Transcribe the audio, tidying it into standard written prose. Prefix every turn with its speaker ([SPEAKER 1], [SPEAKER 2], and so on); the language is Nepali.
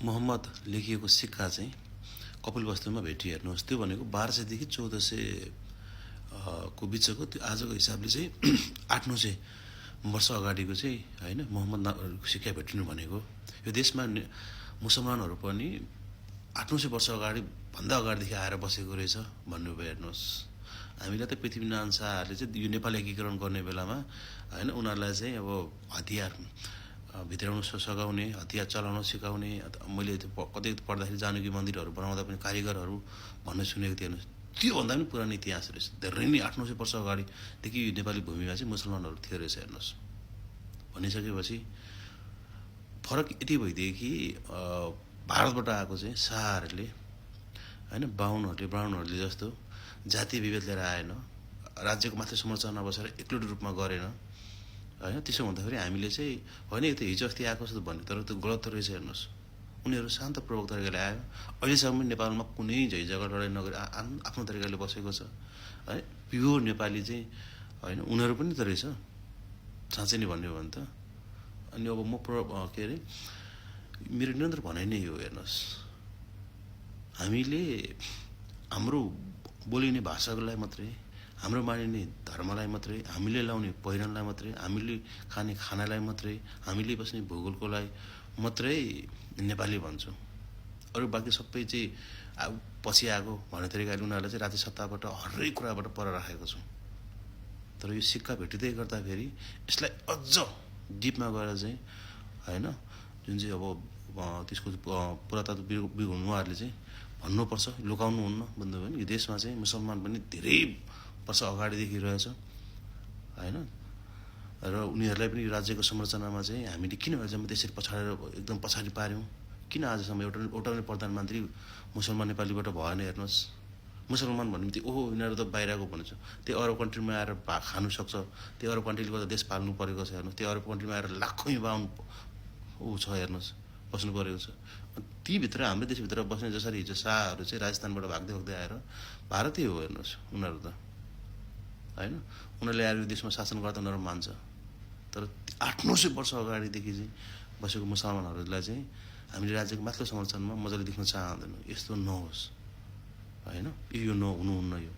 [SPEAKER 1] मोहम्मद लेखिएको सिक्का चाहिँ कपिलवस्तुमा भेटियो हेर्नुहोस्। त्यो भनेको 1200 देखि 1400 को बिचको, त्यो आजको हिसाबले चाहिँ 800-900 वर्ष अगाडिको चाहिँ होइन मोहम्मद सिक्का भेटिनु भनेको। यो देशमा मुसलमानहरू पनि 800-900 वर्ष अगाडि भन्दा अगाडिदेखि आएर बसेको रहेछ भन्नुभयो। हेर्नुहोस्, हामीलाई त पृथ्वीनारायण शाहहरूले चाहिँ यो नेपाल एकीकरण गर्ने बेलामा होइन उनीहरूलाई चाहिँ अब हतियार भित्राउन सघाउने, हतियार चलाउन सिकाउने, मैले कतै पढ्दाखेरि जानकी मन्दिरहरू बनाउँदा पनि कारिगरहरू भन्ने सुनेको थिएँ। हेर्नुहोस्, त्योभन्दा पनि पुरानो इतिहास रहेछ। धेरै नै 800-900 वर्ष अगाडिदेखि नेपाली भूमिमा चाहिँ मुसलमानहरू थियो रहेछ। हेर्नुहोस्, भनिसकेपछि फरक यति भइदियो कि भारतबाट आएको चाहिँ शाहहरूले होइन ब्राह्मणहरूले जस्तो जातीय विभेद लिएर आएन, राज्यको माथि संरचना बसेर एक्लुट रूपमा गरेन होइन। त्यसो भन्दाखेरि हामीले चाहिँ होइन यो त हिजो अस्ति आएको जस्तो भन्ने, तर त्यो गलत त रहेछ। हेर्नुहोस्, उनीहरू शान्तपूर्वक तरिकाले आयो। अहिलेसम्म नेपालमा कुनै झैझगडा लडाइँ नगरी आफ्नो तरिकाले बसेको छ है। प्योर नेपाली चाहिँ होइन उनीहरू पनि त रहेछ साँच्चै नै भन्यो भने त। अनि अब म के अरे मेरो निरन्तर भनाइ नै हो। हेर्नुहोस्, हामीले हाम्रो बोलिने भाषालाई मात्रै, हाम्रो मानिने धर्मलाई मात्रै, हामीले लाउने पहिरनलाई मात्रै, हामीले खाने खानालाई मात्रै, हामीले बस्ने भूगोलकोलाई मात्रै नेपाली भन्छौँ। अरू बाँकी सबै चाहिँ पछि आएको भन्ने तरिकाले उनीहरूलाई चाहिँ राति सत्ताबाट हरेक कुराबाट पर राखेको छौँ। तर यो सिक्का भेटिँदै गर्दाखेरि यसलाई अझ डिपमा गएर चाहिँ होइन जुन चाहिँ अब त्यसको पुरातत्त्वविद उहाँहरूले चाहिँ भन्नुपर्छ, लुकाउनुहुन्न भन्नुभयो भने यो देशमा चाहिँ मुसलमान पनि धेरै वर्ष अगाडिदेखि रहेछ होइन। र उनीहरूलाई पनि यो राज्यको संरचनामा चाहिँ हामीले किन अझसम्म त्यसरी एकदम पछाडि पार्यौँ? किन आजसम्म एउटा पनि प्रधानमन्त्री मुसलमान नेपालीबाट भएन? हेर्नुहोस्, मुसलमान भन्ने बित्तिकै ओहो यिनीहरू त बाहिरको भन्छ। त्यो अरब कन्ट्रीमा आएर खानु सक्छ, त्यो अरब कन्ट्रीले गर्दा देश पाल्नु परेको छ। हेर्नुहोस्, त्यो अरब कन्ट्रीमा आएर लाखौँ बाहुन छ, हेर्नुहोस् बस्नु परेको छ। तीभित्र हाम्रो देशभित्र बस्ने जसरी हिजो शाहहरू चाहिँ राजस्थानबाट भाग्दै आएर भारतीय हो। हेर्नुहोस्, उनीहरू त होइन उनीहरूले आएर यो देशमा शासन गर्दा उनीहरू मान्छ। तर 800-900 वर्ष अगाडिदेखि चाहिँ बसेको मुसलमानहरूलाई चाहिँ हामीले राज्यको माथिल्लो संरचनामा मजाले देख्न चाहँदैनौँ। यस्तो नहोस् होइन, यो हुनुहुन्न। यो